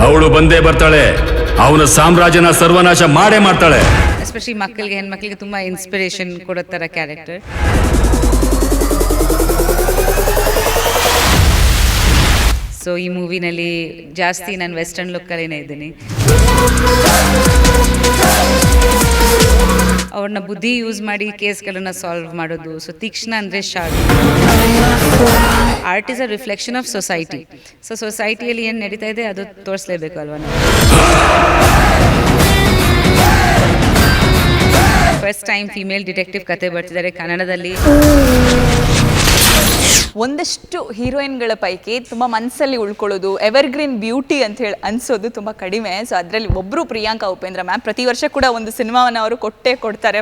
ಅವಳು ಬಂದೇ ಬರ್ತಾಳೆ, ಅವನ ಸಾಮ್ರಾಜ್ಯನ ಸರ್ವನಾಶ ಮಾಡೇ ಮಾಡ್ತಾಳೆ. ಎಸ್ಪೆಷಲಿ ಮಕ್ಕಳಿಗೆ, ಹೆಣ್ಮಕ್ಳಿಗೆ ತುಂಬ ಇನ್ಸ್ಪಿರೇಷನ್ ಕೊಡೋ ಥರ ಕ್ಯಾರೆಕ್ಟರ್. ಸೊ ಈ ಮೂವಿನಲ್ಲಿ ಜಾಸ್ತಿ ನಾನು ವೆಸ್ಟರ್ನ್ ಲುಕ್ಕಲ್ಲೇ ಇದ್ದೀನಿ. ಅವ್ರನ್ನ ಬುದ್ಧಿ ಯೂಸ್ ಮಾಡಿ ಕೇಸ್ಗಳನ್ನು ಸಾಲ್ವ್ ಮಾಡೋದು. ಸೊ ತೀಕ್ಷ್ಣ ಅಂದರೆ sharp. Art is a reflection of society. So ಸೊಸೈಟಿಯಲ್ಲಿ ಏನು ನಡೀತಾ ಇದೆ ಅದು ತೋರಿಸ್ಲೇಬೇಕು ಅಲ್ವಾ ನಾವು. ಫಸ್ಟ್ ಟೈಮ್ ಫೀಮೇಲ್ ಡಿಟೆಕ್ಟಿವ್ ಕತೆ ಬರ್ತಿದ್ದಾರೆ ಕನ್ನಡದಲ್ಲಿ. ಒಂದಷ್ಟು ಹೀರೋಯಿನ್ಗಳ ಪೈಕಿ ತುಂಬ ಮನಸ್ಸಲ್ಲಿ ಉಳ್ಕೊಳ್ಳೋದು, ಎವರ್ಗ್ರೀನ್ ಬ್ಯೂಟಿ ಅಂತ ಹೇಳಿ ಅನಿಸೋದು ತುಂಬ ಕಡಿಮೆ. ಸೊ ಅದರಲ್ಲಿ ಒಬ್ಬರು ಪ್ರಿಯಾಂಕಾ ಉಪೇಂದ್ರ ಮ್ಯಾಮ್. ಪ್ರತಿ ವರ್ಷ ಕೂಡ ಒಂದು ಸಿನಿಮಾವನ್ನು ಅವರು ಕೊಡ್ತಾರೆ.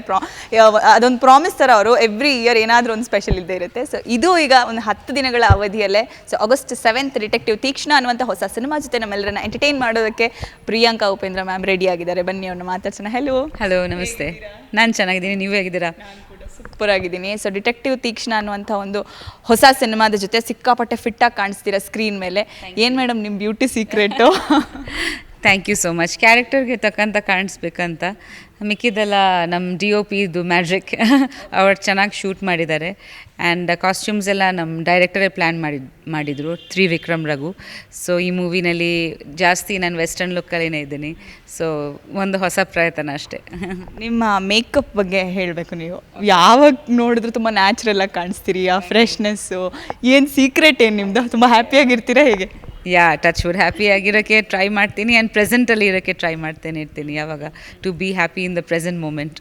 ಅದೊಂದು ಪ್ರಾಮಿಸ್ ಥರ ಅವರು ಎವ್ರಿ ಇಯರ್ ಏನಾದರೂ ಒಂದು ಸ್ಪೆಷಲ್ ಇದ್ದೇ ಇರುತ್ತೆ. ಸೊ ಇದು ಈಗ ಒಂದು 10 ದಿನಗಳ ಅವಧಿಯಲ್ಲೇ ಸೊ August 7th ಡಿಟೆಕ್ಟಿವ್ ತೀಕ್ಷ್ಣ ಅನ್ನುವಂಥ ಹೊಸ ಸಿನಿಮಾ ಜೊತೆ ನಮ್ಮೆಲ್ಲರನ್ನ ಎಂಟರ್ಟೈನ್ ಮಾಡೋದಕ್ಕೆ ಪ್ರಿಯಾಂಕಾ ಉಪೇಂದ್ರ ಮ್ಯಾಮ್ ರೆಡಿ ಆಗಿದ್ದಾರೆ. ಬನ್ನಿ ಅವ್ರನ್ನ ಮಾತಾಡ್ಸೋಣ. ಹಲೋ, ನಮಸ್ತೆ. ನಾನು ಚೆನ್ನಾಗಿದ್ದೀನಿ, ನೀವು ಹೇಗಿದ್ದೀರಾ? ಸೂಪರ್ ಆಗಿದ್ದೀನಿ. ಸೊ ಡಿಟೆಕ್ಟಿವ್ ತೀಕ್ಷ್ಣ ಅನ್ನುವಂಥ ಒಂದು ಹೊಸ ಸಿನಿಮಾದ ಜೊತೆ ಸಿಕ್ಕಾಪಟ್ಟೆ ಫಿಟ್ಟಾಗಿ ಕಾಣಿಸ್ತೀರಾ ಸ್ಕ್ರೀನ್ ಮೇಲೆ. ಏನು ಮೇಡಮ್ ನಿಮ್ಮ beauty secret? Thank you so much. ಕ್ಯಾರೆಕ್ಟರ್ಗೆ ತಕ್ಕಂತ ಕಾಣಿಸ್ಬೇಕಂತ. ಮಿಕ್ಕಿದೆಲ್ಲ ನಮ್ಮ DOP ಇದು ಮ್ಯಾಜಿಕ್. ಅವ್ರು ಚೆನ್ನಾಗಿ ಶೂಟ್ ಮಾಡಿದ್ದಾರೆ. ಆ್ಯಂಡ್ ಕಾಸ್ಟ್ಯೂಮ್ಸ್ ಎಲ್ಲ ನಮ್ಮ ಡೈರೆಕ್ಟರೇ ಪ್ಲ್ಯಾನ್ ಮಾಡಿದರು, ತ್ರಿವಿಕ್ರಮ್ ರಘು. ಸೊ ಈ ಮೂವಿನಲ್ಲಿ ಜಾಸ್ತಿ ನಾನು ವೆಸ್ಟರ್ನ್ ಲುಕ್ಕಲ್ಲೇ ಇದ್ದೀನಿ. ಸೊ ಒಂದು ಹೊಸ ಪ್ರಯತ್ನ ಅಷ್ಟೇ. ನಿಮ್ಮ ಮೇಕಪ್ ಬಗ್ಗೆ ಹೇಳಬೇಕು. ನೀವು ಯಾವಾಗ ನೋಡಿದ್ರು ತುಂಬ ನ್ಯಾಚುರಲಾಗಿ ಕಾಣಿಸ್ತೀರಿ. ಆ ಫ್ರೆಶ್ನೆಸ್ಸು ಏನು ಸೀಕ್ರೆಟ್ ಏನು ನಿಮ್ಮದು? ತುಂಬ ಹ್ಯಾಪಿಯಾಗಿರ್ತೀರಾ ಹೇಗೆ? ಟಚ್ ವುಡ್ ಹ್ಯಾಪಿಯಾಗಿರೋಕ್ಕೆ ಟ್ರೈ ಮಾಡ್ತೀನಿ. ಆ್ಯಂಡ್ ಪ್ರೆಸೆಂಟಲ್ಲಿ ಇರೋಕ್ಕೆ ಟ್ರೈ ಮಾಡ್ತೇನೆ ಇರ್ತೀನಿ ಯಾವಾಗ, to be happy in the present moment.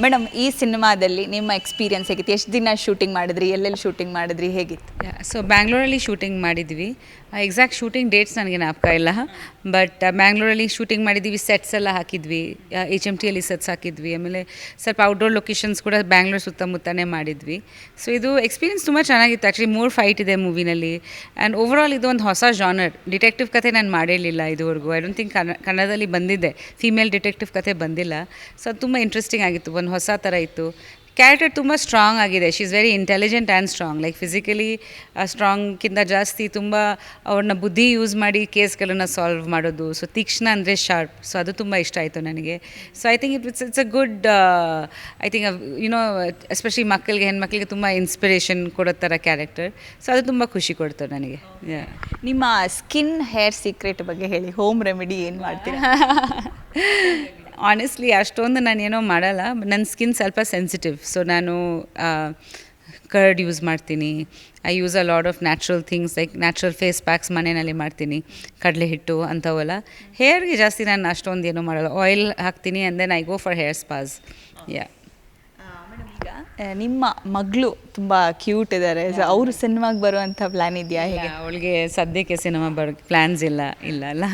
Madam, ಈ ಸಿನಿಮಾದಲ್ಲಿ ನಿಮ್ಮ ಎಕ್ಸ್ಪೀರಿಯನ್ಸ್ ಹೇಗಿತ್ತು? ಎಷ್ಟು ದಿನ ಶೂಟಿಂಗ್ ಮಾಡಿದ್ರಿ? ಎಲ್ಲೆಲ್ಲಿ ಶೂಟಿಂಗ್ ಮಾಡಿದ್ರಿ? ಹೇಗಿತ್ತು? ಸೊ ಬ್ಯಾಂಗ್ಳೂರಲ್ಲಿ ಶೂಟಿಂಗ್ ಮಾಡಿದ್ವಿ. ಎಕ್ಸಾಕ್ಟ್ ಶೂಟಿಂಗ್ ಡೇಟ್ಸ್ ನನಗೆ ಜ್ಞಾಪಕ ಇಲ್ಲ, ಬಟ್ ಬ್ಯಾಂಗ್ಳೂರಲ್ಲಿ ಶೂಟಿಂಗ್ ಮಾಡಿದ್ವಿ. ಸೆಟ್ಸ್ ಎಲ್ಲ ಹಾಕಿದ್ವಿ, HMTಯಲ್ಲಿ ಸೆಟ್ಸ್ ಹಾಕಿದ್ವಿ. ಆಮೇಲೆ ಸ್ವಲ್ಪ ಔಟ್ಡೋರ್ ಲೊಕೇಶನ್ಸ್ ಕೂಡ ಬ್ಯಾಂಗ್ಳೂರ್ ಸುತ್ತಮುತ್ತನೇ ಮಾಡಿದ್ವಿ. ಸೊ ಇದು ಎಕ್ಸ್ಪೀರಿಯನ್ಸ್ ತುಂಬ ಚೆನ್ನಾಗಿತ್ತು. ಆ್ಯಕ್ಚುಲಿ 3 ಫೈಟ್ ಇದೆ ಮೂವಿನಲ್ಲಿ. ಆ್ಯಂಡ್ ಓವರಾಲ್ ಇದು ಒಂದು ಹೊಸ ಜಾನರ್. ಡಿಟೆಕ್ಟಿವ್ ಕತೆ ನಾನು ಮಾಡಿರಲಿಲ್ಲ ಇದುವರೆಗೂ. ಐ ಡೋಂಟ್ ಥಿಂಕ್ ಕನ್ನಡದಲ್ಲಿ ಬಂದಿದ್ದೆ, ಫೀಮೇಲ್ ಡಿಟೆಕ್ಟಿವ್ ಕತೆ ಬಂದಿಲ್ಲ. ಸೊ ಅದು ತುಂಬ ಇಂಟ್ರೆಸ್ಟಿಂಗ್ ಆಗಿತ್ತು, ಒಂದು ಹೊಸ ಥರ ಇತ್ತು. ಕ್ಯಾರೆಕ್ಟರ್ ತುಂಬ ಸ್ಟ್ರಾಂಗ್ ಆಗಿದೆ. She is very intelligent and strong. Like physically ಸ್ಟ್ರಾಂಗ್ಕಿಂತ ಜಾಸ್ತಿ ತುಂಬ ಅವ್ರನ್ನ ಬುದ್ಧಿ ಯೂಸ್ ಮಾಡಿ ಕೇಸ್ಗಳನ್ನು ಸಾಲ್ವ್ ಮಾಡೋದು. ಸೊ ತೀಕ್ಷ್ಣ ಅಂದರೆ ಶಾರ್ಪ್. ಸೊ ಅದು ತುಂಬ ಇಷ್ಟ ಆಯಿತು ನನಗೆ. So I think it's a good, I think YONO especially ಮಕ್ಕಳಿಗೆ, ಹೆಣ್ಮಕ್ಳಿಗೆ ತುಂಬ ಇನ್ಸ್ಪಿರೇಷನ್ ಕೊಡೋ ಥರ ಕ್ಯಾರೆಕ್ಟರ್. ಸೊ ಅದು ತುಂಬ ಖುಷಿ ಕೊಡ್ತು ನನಗೆ. ನಿಮ್ಮ ಸ್ಕಿನ್ ಹೇರ್ ಸೀಕ್ರೆಟ್ ಬಗ್ಗೆ ಹೇಳಿ. ಹೋಮ್ ರೆಮಿಡಿ ಏನು ಮಾಡ್ತೀರಾ? ಆನೆಸ್ಟ್ಲಿ ಅಷ್ಟೊಂದು ನಾನು ಏನೋ ಮಾಡಲ್ಲ. ನನ್ನ ಸ್ಕಿನ್ ಸ್ವಲ್ಪ ಸೆನ್ಸಿಟಿವ್. ಸೊ ನಾನು ಕರ್ಡ್ ಯೂಸ್ ಮಾಡ್ತೀನಿ. I use a lot of natural things like natural face packs ಮನೆಯಲ್ಲಿ ಮಾಡ್ತೀನಿ, ಕಡಲೆ ಹಿಟ್ಟು ಅಂಥವೆಲ್ಲ. ಹೇರ್ಗೆ ಜಾಸ್ತಿ ನಾನು ಅಷ್ಟೊಂದು ಏನೂ ಮಾಡಲ್ಲ. ಆಯಿಲ್ ಹಾಕ್ತೀನಿ and then I go for hair spas. ಈಗ ನಿಮ್ಮ ಮಗಳು ತುಂಬ ಕ್ಯೂಟ್ ಇದ್ದಾರೆ. ಸೊ ಅವರು ಸಿನಿಮಾಗೆ ಬರುವಂಥ ಪ್ಲ್ಯಾನ್ ಇದೆಯಾ? ಹೇಗೆ? ಅವಳಿಗೆ ಸದ್ಯಕ್ಕೆ ಸಿನಿಮಾ ಬರೋಕ್ಕೆ ಪ್ಲ್ಯಾನ್ಸ್ ಇಲ್ಲ ಅಲ್ಲ.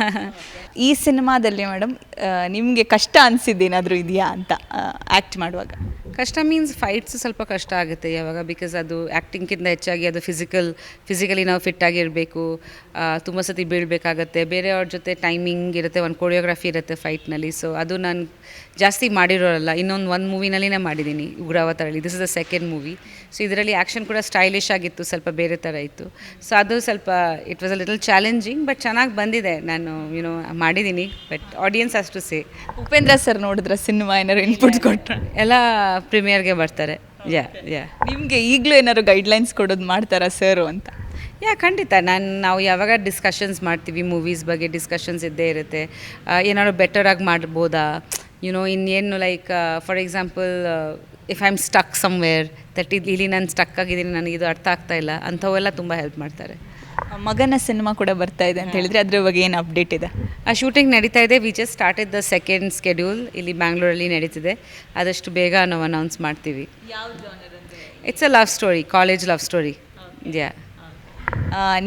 ಈ ಸಿನಿಮಾದಲ್ಲಿ ಮೇಡಮ್ ನಿಮಗೆ ಕಷ್ಟ ಅನಿಸಿದ್ದೇನಾದರೂ ಇದೆಯಾ ಅಂತ ಆ್ಯಕ್ಟ್ ಮಾಡುವಾಗ? ಕಷ್ಟ ಮೀನ್ಸ್ ಫೈಟ್ಸು ಸ್ವಲ್ಪ ಕಷ್ಟ ಆಗುತ್ತೆ ಯಾವಾಗ, ಬಿಕಾಸ್ ಅದು ಆ್ಯಕ್ಟಿಂಗ್ಗಿಂತ ಹೆಚ್ಚಾಗಿ ಅದು ಫಿಸಿಕಲಿ ನಾವು ಫಿಟ್ಟಾಗಿರಬೇಕು. ತುಂಬ ಸತಿ ಬೀಳಬೇಕಾಗತ್ತೆ. ಬೇರೆಯವ್ರ ಜೊತೆ ಟೈಮಿಂಗ್ ಇರುತ್ತೆ, ಒಂದು ಕೊರಿಯೋಗ್ರಫಿ ಇರುತ್ತೆ ಫೈಟ್ನಲ್ಲಿ. ಸೊ ಅದು ನಾನು ಜಾಸ್ತಿ ಮಾಡಿರೋಲ್ಲ. ಒಂದು ಮೂವಿನಲ್ಲಿನೇ ಮಾಡಿದ್ದೀನಿ, ಉಗ್ರಾವತಾರಲ್ಲಿ. This is the second movie. So ಇದರಲ್ಲಿ ಆ್ಯಕ್ಷನ್ ಕೂಡ ಸ್ಟೈಲಿಶ್ ಆಗಿತ್ತು, ಸ್ವಲ್ಪ ಬೇರೆ ಥರ ಇತ್ತು. ಸೊ ಅದು ಸ್ವಲ್ಪ it was a little challenging, but ಚೆನ್ನಾಗಿ ಬಂದಿದೆ. ನಾನು ಮಾಡಿದ್ದೀನಿ, ಬಟ್ ಆಡಿಯನ್ಸ್ ಅಷ್ಟು ಉಪೇಂದ್ರ ಸರ್ ನೋಡಿದ್ರೆ ಸಿನಿಮಾ ಏನಾದ್ರು ಇನ್ಪುಟ್ಸ್ ಕೊಟ್ಟರೆ ಎಲ್ಲ ಪ್ರೀಮಿಯರ್ಗೆ ಬರ್ತಾರೆ. ನಿಮಗೆ ಈಗಲೂ ಏನಾದ್ರು ಗೈಡ್ಲೈನ್ಸ್ ಕೊಡೋದು ಮಾಡ್ತಾರಾ ಸರು ಅಂತ? ಖಂಡಿತ. ನಾವು ಯಾವಾಗ ಡಿಸ್ಕಷನ್ಸ್ ಮಾಡ್ತೀವಿ, ಮೂವೀಸ್ ಬಗ್ಗೆ ಡಿಸ್ಕಷನ್ಸ್ ಇದ್ದೇ ಇರುತ್ತೆ. ಏನಾದ್ರು ಬೆಟರಾಗಿ ಮಾಡ್ಬೋದಾ, ಇನ್ನೇನು like for example if I am stuck somewhere that ಇಲ್ಲಿ ನಾನು ಸ್ಟಕ್ ಆಗಿದ್ದೀನಿ, ನನಗಿದು ಅರ್ಥ ಆಗ್ತಾ ಇಲ್ಲ, ಅಂಥವೆಲ್ಲ ತುಂಬ ಹೆಲ್ಪ್ ಮಾಡ್ತಾರೆ. ಮಗನ ಸಿನಿಮಾ ಕೂಡ ಬರ್ತಾ ಇದೆ ಅಂತ ಹೇಳಿದರೆ ಅದ್ರ ಬಗ್ಗೆ ಏನು ಅಪ್ಡೇಟ್ ಇದೆ? ಆ ಶೂಟಿಂಗ್ ನಡೀತಾ ಇದೆ. We just started the second schedule. ಇಲ್ಲಿ ಬ್ಯಾಂಗ್ಳೂರಲ್ಲಿ ನಡೀತಿದೆ. ಆದಷ್ಟು ಬೇಗ ನಾವು ಅನೌನ್ಸ್ ಮಾಡ್ತೀವಿ. It's a love story, college love story.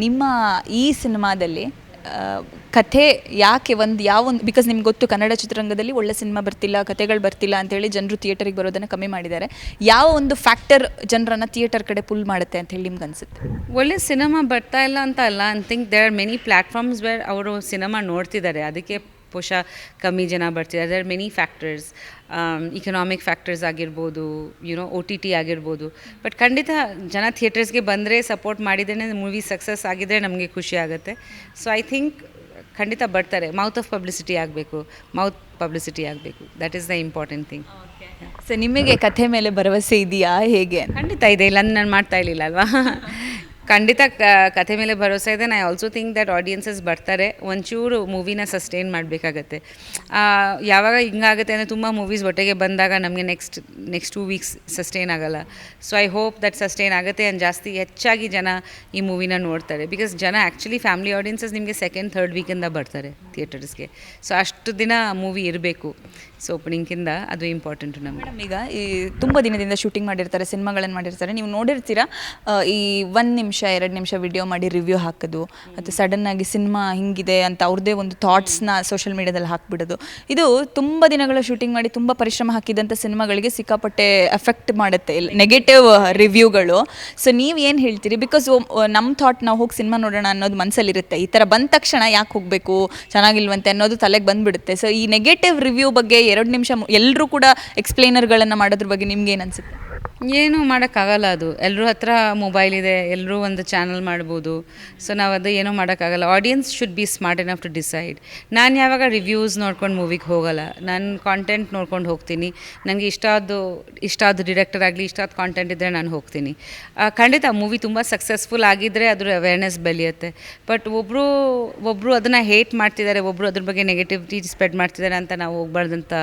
ನಿಮ್ಮ ಈ ಸಿನಿಮಾದಲ್ಲಿ ಕಥೆ ಯಾಕೆ ಯಾವೊಂದು ಬಿಕಾಸ್ ನಿಮ್ಗೆ ಗೊತ್ತು ಕನ್ನಡ ಚಿತ್ರರಂಗದಲ್ಲಿ ಒಳ್ಳೆ ಸಿನಿಮಾ ಬರ್ತಿಲ್ಲ, ಕಥೆಗಳು ಬರ್ತಿಲ್ಲ ಅಂತೇಳಿ ಜನರು ಥಿಯೇಟರಿಗೆ ಬರೋದನ್ನು ಕಮ್ಮಿ ಮಾಡಿದ್ದಾರೆ. ಯಾವ ಒಂದು ಫ್ಯಾಕ್ಟರ್ ಜನರನ್ನು ಥಿಯೇಟರ್ ಕಡೆ ಪುಲ್ ಮಾಡುತ್ತೆ ಅಂತ ಹೇಳಿ ನಿಮ್ಗೆ ಅನಿಸುತ್ತೆ? ಒಳ್ಳೆ ಸಿನಿಮಾ ಬರ್ತಾ ಇಲ್ಲ ಅಂತ ಅಲ್ಲ. I think there are many platforms where ಅವರು ಸಿನಿಮಾ ನೋಡ್ತಿದ್ದಾರೆ, ಅದಕ್ಕೆ ಬಹುಶಃ ಕಮ್ಮಿ ಜನ ಬರ್ತಿದ್ದಾರೆ. There are many factors, economic factors ಆಗಿರ್ಬೋದು, OTT ಆಗಿರ್ಬೋದು. ಬಟ್ ಖಂಡಿತ ಜನ ಥಿಯೇಟರ್ಸ್ಗೆ ಬಂದರೆ, ಸಪೋರ್ಟ್ ಮಾಡಿದ್ರೆ, ಮೂವಿ ಸಕ್ಸಸ್ ಆಗಿದ್ದರೆ ನಮಗೆ ಖುಷಿ ಆಗುತ್ತೆ. ಸೊ ಐ ಥಿಂಕ್ ಖಂಡಿತ ಬರ್ತಾರೆ. ಮೌತ್ ಆಫ್ ಪಬ್ಲಿಸಿಟಿ ಆಗಬೇಕು, that is the important thing. So ನಿಮಗೆ ಕಥೆ ಮೇಲೆ ಭರವಸೆ ಇದೆಯಾ ಹೇಗೆ? ಖಂಡಿತ ಇದೆ, ಇಲ್ಲ ನಾನು ಮಾಡ್ತಾ ಇರಲಿಲ್ಲ ಅಲ್ವಾ. ಖಂಡಿತ ಕಥೆ ಮೇಲೆ ಭರೋಸೆ ಇದೆ. I also think that audiences ಬರ್ತಾರೆ. ಒಂಚೂರು ಮೂವಿನ ಸಸ್ಟೈನ್ ಮಾಡಬೇಕಾಗತ್ತೆ. ಯಾವಾಗ ಹಿಂಗಾಗುತ್ತೆ ಅಂದರೆ ತುಂಬ ಮೂವೀಸ್ ಒಟ್ಟಿಗೆ ಬಂದಾಗ ನಮಗೆ ನೆಕ್ಸ್ಟ್ 2 ವೀಕ್ಸ್ ಸಸ್ಟೈನ್ ಆಗೋಲ್ಲ. So I hope that sustain ಆಗುತ್ತೆ ಆ್ಯಂಡ್ ಹೆಚ್ಚಾಗಿ ಜನ ಈ ಮೂವಿನ ನೋಡ್ತಾರೆ. ಬಿಕಾಸ್ ಜನ ಆ್ಯಕ್ಚುಲಿ ಫ್ಯಾಮಿಲಿ ಆಡಿಯನ್ಸಸ್ ನಿಮಗೆ 2nd 3rd ವೀಕಿಂದ ಬರ್ತಾರೆ ಥಿಯೇಟರ್ಸ್ಗೆ. ಸೊ ಅಷ್ಟು ದಿನ ಮೂವಿ ಇರಬೇಕು. ಸೊ ಓಪನಿಂಗಿಂದ ಅದು ಇಂಪಾರ್ಟೆಂಟು ನಮಗೆ. ಮೇಡಮ್, ಈಗ ಈ ತುಂಬ ದಿನದಿಂದ ಶೂಟಿಂಗ್ ಮಾಡಿರ್ತಾರೆ, ಸಿನಿಮಾಗಳನ್ನು ಮಾಡಿರ್ತಾರೆ, ನೀವು ನೋಡಿರ್ತೀರಾ ಈ 1 ನಿಮಿಷ 2 ನಿಮಿಷ ವಿಡಿಯೋ ಮಾಡಿ ರಿವ್ಯೂ ಹಾಕೋದು, ಮತ್ತು ಸಡನ್ನಾಗಿ ಸಿನಿಮಾ ಹಿಂಗಿದೆ ಅಂತ ಅವ್ರದ್ದೇ ಒಂದು ಥಾಟ್ಸ್ನ ಸೋಷಿಯಲ್ ಮೀಡಿಯಾದಲ್ಲಿ ಹಾಕ್ಬಿಡೋದು. ಇದು ತುಂಬ ದಿನಗಳ ಶೂಟಿಂಗ್ ಮಾಡಿ ತುಂಬ ಪರಿಶ್ರಮ ಹಾಕಿದಂಥ ಸಿನಿಮಾಗಳಿಗೆ ಸಿಕ್ಕಾಪಟ್ಟೆ ಎಫೆಕ್ಟ್ ಮಾಡುತ್ತೆ, ನೆಗೆಟಿವ್ ರಿವ್ಯೂಗಳು. ಸೊ ನೀವು ಏನು ಹೇಳ್ತೀರಿ? ಬಿಕಾಸ್ ನಮ್ಮ ಥಾಟ್ ನಾವು ಹೋಗಿ ಸಿನಿಮಾ ನೋಡೋಣ ಅನ್ನೋದು ಮನಸ್ಸಲ್ಲಿರುತ್ತೆ. ಈ ಥರ ಬಂದ ತಕ್ಷಣ ಯಾಕೆ ಹೋಗಬೇಕು, ಚೆನ್ನಾಗಿಲ್ವಂತೆ ಅನ್ನೋದು ತಲೆಗೆ ಬಂದುಬಿಡುತ್ತೆ. ಸೊ ಈ ನೆಗೆಟಿವ್ ರಿವ್ಯೂ ಬಗ್ಗೆ 2 ನಿಮಿಷ ಎಲ್ಲರೂ ಕೂಡ ಎಕ್ಸ್ಪ್ಲೈನರ್ಗಳನ್ನು ಮಾಡೋದ್ರ ಬಗ್ಗೆ ನಿಮ್ಗೆ ಏನು ಅನಿಸುತ್ತೆ? ಏನೂ ಮಾಡೋಕ್ಕಾಗಲ್ಲ. ಅದು ಎಲ್ಲರ ಹತ್ರ ಮೊಬೈಲ್ ಇದೆ, ಎಲ್ಲರೂ ಒಂದು ಚಾನಲ್ ಮಾಡ್ಬೋದು. ಸೊ ನಾವು ಅದು ಏನೂ ಮಾಡೋಕ್ಕಾಗಲ್ಲ. Audience should be smart enough to decide. ನಾನು ಯಾವಾಗ ರಿವ್ಯೂಸ್ ನೋಡ್ಕೊಂಡು ಮೂವಿಗೆ ಹೋಗಲ್ಲ, ನಾನು ಕಾಂಟೆಂಟ್ ನೋಡ್ಕೊಂಡು ಹೋಗ್ತೀನಿ. ನನಗೆ ಇಷ್ಟ ಆದ ಡಿರೆಕ್ಟರ್ ಆಗಲಿ, ಇಷ್ಟ ಆದ ಕಾಂಟೆಂಟ್ ಇದ್ದರೆ ನಾನು ಹೋಗ್ತೀನಿ. ಖಂಡಿತ ಮೂವಿ ತುಂಬ ಸಕ್ಸಸ್ಫುಲ್ ಆಗಿದ್ದರೆ ಅದ್ರ ಅವೇರ್ನೆಸ್ ಬೆಳೆಯುತ್ತೆ. ಬಟ್ ಒಬ್ಬರು ಅದನ್ನು ಹೇಟ್ ಮಾಡ್ತಿದ್ದಾರೆ, ಒಬ್ಬರು ಅದ್ರ ಬಗ್ಗೆ ನೆಗೆಟಿವಿಟಿ ಸ್ಪ್ರೆಡ್ ಮಾಡ್ತಿದ್ದಾರೆ ಅಂತ ನಾವು ಹೋಗ್ಬಾರ್ದಂತ.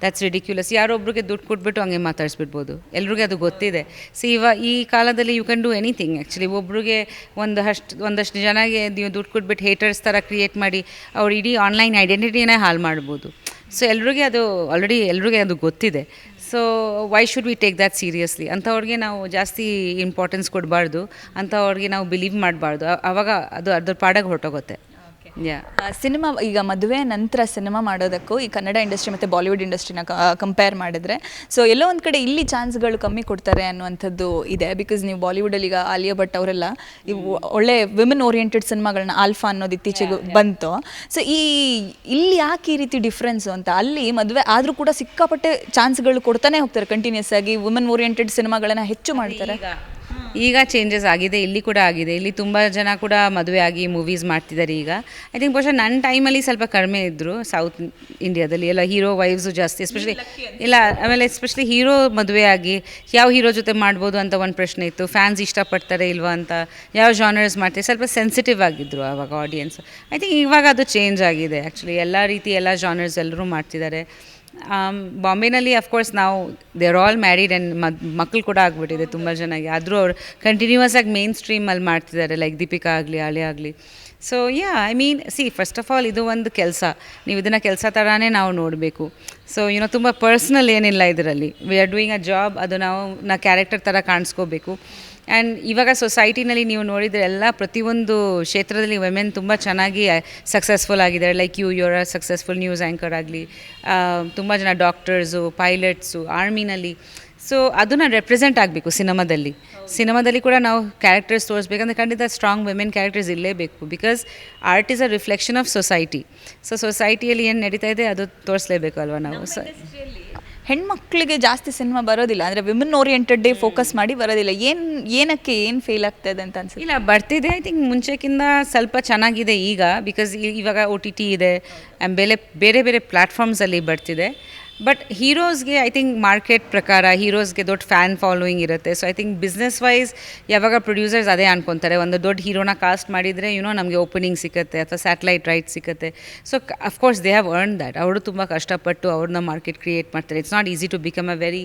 That's ridiculous. ಯಾರೊಬ್ರಿಗೆ ದುಡ್ಡು ಕೊಟ್ಬಿಟ್ಟು ಹಂಗೆ ಮಾತಾಡಿಸ್ಬಿಡ್ಬೋದು, ಎಲ್ರಿಗೂ ಅದು ಗೊತ್ತಿದೆ. ಸೊ ಈ ಕಾಲದಲ್ಲಿ you can do anything actually. ಒಬ್ರಿಗೆ ಒಂದಷ್ಟು ಜನಗೆ ನೀವು ದುಡ್ಡು ಕೊಟ್ಬಿಟ್ಟು ಹೇಟರ್ಸ್ ಥರ ಕ್ರಿಯೇಟ್ ಮಾಡಿ ಅವ್ರ ಇಡೀ ಆನ್ಲೈನ್ ಐಡೆಂಟಿಟಿನೇ ಹಾಳು ಮಾಡ್ಬೋದು. ಸೊ ಎಲ್ರಿಗೆ ಅದು ಗೊತ್ತಿದೆ. So why should we take that seriously? ಅಂಥವ್ರಿಗೆ ನಾವು ಜಾಸ್ತಿ ಇಂಪಾರ್ಟೆನ್ಸ್ ಕೊಡಬಾರ್ದು, ಅಂಥವ್ರಿಗೆ ನಾವು ಬಿಲೀವ್ ಮಾಡಬಾರ್ದು. ಆವಾಗ ಅದು ಅದ್ರ ಪಾಡಾಗಿ ಹೊರಟೋಗುತ್ತೆ. ಸಿನಿಮಾ ಈಗ ಮದುವೆ ನಂತರ ಸಿನಿಮಾ ಮಾಡೋದಕ್ಕೂ ಈ ಕನ್ನಡ ಇಂಡಸ್ಟ್ರಿ ಮತ್ತು ಬಾಲಿವುಡ್ ಇಂಡಸ್ಟ್ರಿನ ಕಂಪೇರ್ ಮಾಡಿದ್ರೆ, ಸೊ ಎಲ್ಲೋ ಒಂದು ಕಡೆ ಇಲ್ಲಿ ಚಾನ್ಸ್ಗಳು ಕಮ್ಮಿ ಕೊಡ್ತಾರೆ ಅನ್ನುವಂಥದ್ದು ಇದೆ. ಬಿಕಾಸ್ ನೀವು ಬಾಲಿವುಡಲ್ಲಿ ಈಗ ಆಲಿಯಾ ಭಟ್ ಅವರೆಲ್ಲ ಇವು ಒಳ್ಳೆ ವಿಮೆನ್ ಓರಿಯೆಂಟೆಡ್ ಸಿನಿಮಾಗಳನ್ನ ಆಲ್ಫಾ ಅನ್ನೋದು ಇತ್ತೀಚೆಗೆ ಬಂತು. ಸೊ ಇಲ್ಲಿ ಯಾಕೆ ಈ ರೀತಿ ಡಿಫ್ರೆನ್ಸು ಅಂತ? ಅಲ್ಲಿ ಮದುವೆ ಆದರೂ ಕೂಡ ಸಿಕ್ಕಾಪಟ್ಟೆ ಚಾನ್ಸ್ಗಳು ಕೊಡ್ತಾನೆ ಹೋಗ್ತಾರೆ, ಕಂಟಿನ್ಯೂಸ್ ಆಗಿ ವುಮೆನ್ ಓರಿಯೆಂಟೆಡ್ ಸಿನಿಮಾಗಳನ್ನು ಹೆಚ್ಚು ಮಾಡ್ತಾರೆ. ಈಗ ಚೇಂಜಸ್ ಆಗಿದೆ, ಇಲ್ಲಿ ಕೂಡ ಆಗಿದೆ. ಇಲ್ಲಿ ತುಂಬ ಜನ ಕೂಡ ಮದುವೆ ಆಗಿ ಮೂವೀಸ್ ಮಾಡ್ತಿದ್ದಾರೆ ಈಗ. ಐ ಥಿಂಕ್ ಬಹುಶಃ ನನ್ನ ಟೈಮಲ್ಲಿ ಸ್ವಲ್ಪ ಕಡಿಮೆ ಇದ್ದರು ಸೌತ್ ಇಂಡಿಯಾದಲ್ಲಿ ಎಲ್ಲ ಹೀರೋ ವೈವ್ಸು ಜಾಸ್ತಿ, ಎಸ್ಪೆಷಲಿ ಹೀರೋ ಮದುವೆ ಆಗಿ ಯಾವ ಹೀರೋ ಜೊತೆ ಮಾಡ್ಬೋದು ಅಂತ ಒಂದು ಪ್ರಶ್ನೆ ಇತ್ತು. ಫ್ಯಾನ್ಸ್ ಇಷ್ಟಪಡ್ತಾರೆ ಇಲ್ವಾ ಅಂತ, ಯಾವ ಜಾನರ್ಸ್ ಮಾಡ್ತಾರೆ, ಸ್ವಲ್ಪ ಸೆನ್ಸಿಟಿವ್ ಆಗಿದ್ದರು ಆವಾಗ ಆಡಿಯನ್ಸ್. ಐ ಥಿಂಕ್ ಇವಾಗ ಅದು ಚೇಂಜ್ ಆಗಿದೆ ಆ್ಯಕ್ಚುಲಿ. ಎಲ್ಲ ಜಾನರ್ಸ್ ಎಲ್ಲರೂ ಮಾಡ್ತಿದ್ದಾರೆ. ಬಾಂಬೆನಲ್ಲಿ ಅಫ್ಕೋರ್ಸ್ ನಾವು they are all married and ಮಕ್ಕಳು ಕೂಡ ಆಗಿಬಿಟ್ಟಿದೆ ತುಂಬ ಜನಕ್ಕೆ. ಆದರೂ ಅವ್ರು ಕಂಟಿನ್ಯೂಯಸ್ ಆಗಿ ಮೇನ್ ಸ್ಟ್ರೀಮಲ್ಲಿ ಮಾಡ್ತಿದ್ದಾರೆ, ಲೈಕ್ ದೀಪಿಕಾ ಆಗಲಿ, ಆಲಿಯಾ ಆಗಲಿ. ಸೊ ಫಸ್ಟ್ ಆಫ್ ಆಲ್ ಇದು ಒಂದು ಕೆಲಸ, ನೀವು ಇದನ್ನು ಕೆಲಸ ಥರನೇ ನಾವು ನೋಡಬೇಕು. ಸೊ ತುಂಬ ಪರ್ಸ್ನಲ್ ಏನಿಲ್ಲ ಇದರಲ್ಲಿ. We are doing a job, ಅದು ನಾವು ಕ್ಯಾರೆಕ್ಟರ್ ಥರ ಕಾಣಿಸ್ಕೋಬೇಕು. ಆ್ಯಂಡ್ ಇವಾಗ ಸೊಸೈಟಿನಲ್ಲಿ ನೀವು ನೋಡಿದರೆ ಎಲ್ಲ ಪ್ರತಿಯೊಂದು ಕ್ಷೇತ್ರದಲ್ಲಿ ವುಮೆನ್ ತುಂಬ ಚೆನ್ನಾಗಿ ಸಕ್ಸಸ್ಫುಲ್ ಆಗಿದ್ದಾರೆ. Like your successful news anchor ಆಗಲಿ, ತುಂಬ ಜನ ಡಾಕ್ಟರ್ಸು, ಪೈಲಟ್ಸು, ಆರ್ಮಿನಲ್ಲಿ. ಸೊ ಅದನ್ನು ರೆಪ್ರೆಸೆಂಟ್ ಆಗಬೇಕು ಸಿನಿಮಾದಲ್ಲಿ ಕೂಡ ನಾವು ಕ್ಯಾರೆಕ್ಟರ್ಸ್ ತೋರಿಸ್ಬೇಕಂದ್ರೆ ಖಂಡಿತ ಸ್ಟ್ರಾಂಗ್ ವುಮೆನ್ ಕ್ಯಾರೆಕ್ಟರ್ಸ್ ಇರಲೇಬೇಕು. Because art is a reflection of society. So ಸೊಸೈಟಿಯಲ್ಲಿ ಏನು ನಡೀತಾ ಇದೆ ಅದು ತೋರಿಸ್ಲೇಬೇಕು ಅಲ್ವಾ ನಾವು. ಹೆಣ್ಮಕ್ಳಿಗೆ ಜಾಸ್ತಿ ಸಿನಿಮಾ ಬರೋದಿಲ್ಲ, ಅಂದರೆ ವಿಮೆನ್ ಓರಿಯೆಂಟೆಡ್ ಫೋಕಸ್ ಮಾಡಿ ಬರೋದಿಲ್ಲ. ಏನಕ್ಕೆ ಫೇಲ್ ಆಗ್ತದೆ ಅಂತ ಅನ್ಸುತ್ತೆ? ಇಲ್ಲ, ಬರ್ತಿದೆ. ಐ ಥಿಂಕ್ ಮುಂಚೆಕ್ಕಿಂತ ಸ್ವಲ್ಪ ಚೆನ್ನಾಗಿದೆ ಈಗ. ಬಿಕಾಸ್ ಇವಾಗ OTT ಇದೆ, ಬೇರೆ ಬೇರೆ ಪ್ಲ್ಯಾಟ್ಫಾರ್ಮ್ಸಲ್ಲಿ ಬರ್ತಿದೆ. ಬಟ್ ಹೀರೋಸ್ಗೆ ಐ ಥಿಂಕ್ ಮಾರ್ಕೆಟ್ ಪ್ರಕಾರ ಹೀರೋಸ್ಗೆ ದೊಡ್ಡ ಫ್ಯಾನ್ ಫಾಲೋಯಿಂಗ್ ಇರುತ್ತೆ. So I think business wise ಯಾವಾಗ ಪ್ರೊಡ್ಯೂಸರ್ಸ್ ಅದೇ ಅನ್ಕೊತಾರೆ, ಒಂದು ದೊಡ್ಡ ಹೀರೋನ ಕಾಸ್ಟ್ ಮಾಡಿದರೆ ನಮಗೆ ಓಪನಿಂಗ್ ಸಿಗುತ್ತೆ ಅಥವಾ ಸ್ಯಾಟಲೈಟ್ ರೈಟ್ ಸಿಗುತ್ತೆ. So of course they have earn that. ಅವರು ತುಂಬ ಕಷ್ಟಪಟ್ಟು ಅವ್ರನ್ನ ಮಾರ್ಕೆಟ್ ಕ್ರಿಯೇಟ್ ಮಾಡ್ತಾರೆ. It's not easy to become a very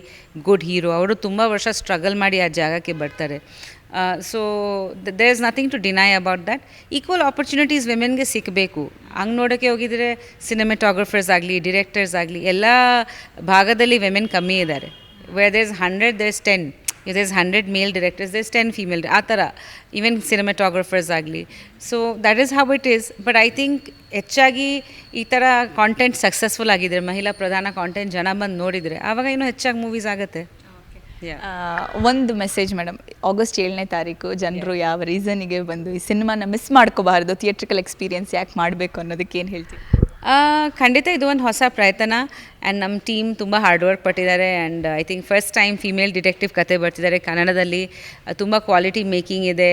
good hero. ಅವರು ತುಂಬ ವರ್ಷ ಸ್ಟ್ರಗಲ್ ಮಾಡಿ ಆ ಜಾಗಕ್ಕೆ ಬರ್ತಾರೆ. So there is nothing to deny about that. Equal opportunities ವಿಮೆನ್ಗೆ ಸಿಗಬೇಕು. ಹಂಗೆ ನೋಡೋಕ್ಕೆ ಹೋಗಿದರೆ ಸಿನಿಮೆಟೋಗ್ರಫರ್ಸ್ ಆಗಲಿ, ಡಿರೆಕ್ಟರ್ಸ್ ಆಗಲಿ, ಎಲ್ಲ ಭಾಗದಲ್ಲಿ ವಿಮೆನ್ ಕಮ್ಮಿ ಇದ್ದಾರೆ. Where there is 100 there is 10. if there's 100 male directors, there's 10 female, ಆ ಥರ ಈವನ್ ಸಿನಿಮಾಟೋಗ್ರಫರ್ಸ್ ಆಗಲಿ. So that is how it is. But I think ಹೆಚ್ಚಾಗಿ ಈ ಥರ ಕಾಂಟೆಂಟ್ ಸಕ್ಸಸ್ಫುಲ್ ಆಗಿದ್ರೆ, ಮಹಿಳಾ ಪ್ರಧಾನ ಕಾಂಟೆಂಟ್ ಜನ ಬಂದು ನೋಡಿದರೆ ಆವಾಗ ಇನ್ನೂ ಹೆಚ್ಚಾಗಿ ಮೂವೀಸ್ ಆಗುತ್ತೆ. ಒಂದು ಮೆಸೇಜ್ ಮೇಡಮ್, ಆಗಸ್ಟ್ 7ನೇ ತಾರೀಕು ಜನರು ಯಾವ ರೀಸನಿಗೆ ಬಂದು ಈ ಸಿನಿಮಾನ ಮಿಸ್ ಮಾಡ್ಕೋಬಾರ್ದು, ಥಿಯೇಟ್ರಿಕಲ್ ಎಕ್ಸ್ಪೀರಿಯನ್ಸ್ ಯಾಕೆ ಮಾಡಬೇಕು ಅನ್ನೋದಕ್ಕೆ ಏನು ಹೇಳ್ತೀವಿ? ಖಂಡಿತ ಇದು ಒಂದು ಹೊಸ ಪ್ರಯತ್ನ. ಆ್ಯಂಡ್ ನಮ್ಮ ಟೀಮ್ ತುಂಬ ಹಾರ್ಡ್ ವರ್ಕ್ ಪಟ್ಟಿದ್ದಾರೆ. And I think first time female detective ಕತೆ ಬರ್ತಿದ್ದಾರೆ ಕನ್ನಡದಲ್ಲಿ. ತುಂಬ ಕ್ವಾಲಿಟಿ ಮೇಕಿಂಗ್ ಇದೆ.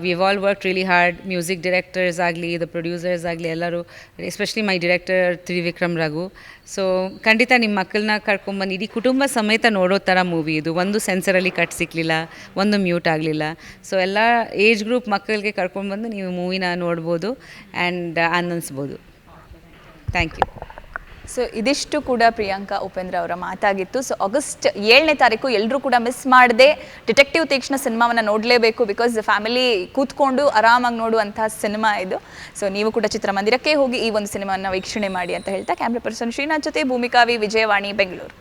We all work really hard. Music directors ಆಗಲಿ, ದ ಪ್ರೊಡ್ಯೂಸರ್ಸ್ ಆಗಲಿ ಎಲ್ಲರೂ, ಎಸ್ಪೆಷಲಿ ಮೈ ಡೈರೆಕ್ಟರ್ ತ್ರಿವಿಕ್ರಮ್ ರಘು. ಸೊ ಖಂಡಿತ ನಿಮ್ಮ ಮಕ್ಕಳನ್ನ ಕರ್ಕೊಂಬಂದು ಇಡೀ ಕುಟುಂಬ ಸಮೇತ ನೋಡೋ ಥರ ಮೂವಿ ಇದು. ಒಂದು ಸೆನ್ಸರಲ್ಲಿ ಕಟ್ ಸಿಕ್ಕಲಿಲ್ಲ, ಒಂದು ಮ್ಯೂಟ್ ಆಗಲಿಲ್ಲ. ಸೊ ಎಲ್ಲ ಏಜ್ ಗ್ರೂಪ್ ಮಕ್ಕಳಿಗೆ ಕರ್ಕೊಂಡ್ಬಂದು ನೀವು ಮೂವಿನ ನೋಡ್ಬೋದು ಆ್ಯಂಡ್ ಆನಂದಿಸ್ಬೋದು. Thank you. ಸೊ ಇದಿಷ್ಟು ಕೂಡ ಪ್ರಿಯಾಂಕಾ ಉಪೇಂದ್ರ ಅವರ ಮಾತಾಗಿತ್ತು. ಸೊ ಆಗಸ್ಟ್ 7ನೇ ತಾರೀಕು ಎಲ್ಲರೂ ಕೂಡ ಮಿಸ್ ಮಾಡದೆ ಡಿಟೆಕ್ಟಿವ್ ತೀಕ್ಷ್ಣ ಸಿನಿಮಾವನ್ನು ನೋಡಲೇಬೇಕು. ಬಿಕಾಸ್ ಫ್ಯಾಮಿಲಿ ಕೂತ್ಕೊಂಡು ಆರಾಮಾಗಿ ನೋಡುವಂತಹ ಸಿನಿಮಾ ಇದು. ಸೊ ನೀವು ಕೂಡ ಚಿತ್ರಮಂದಿರಕ್ಕೆ ಹೋಗಿ ಈ ಒಂದು ಸಿನಿಮಾವನ್ನು ವೀಕ್ಷಣೆ ಮಾಡಿ ಅಂತ ಹೇಳ್ತಾ ಕ್ಯಾಮ್ರಾ ಪರ್ಸನ್ ಶ್ರೀನಾಥ್ ಜೊತೆ ಭೂಮಿಕಾ ವಿ, ವಿಜಯವಾಣಿ, ಬೆಂಗಳೂರು.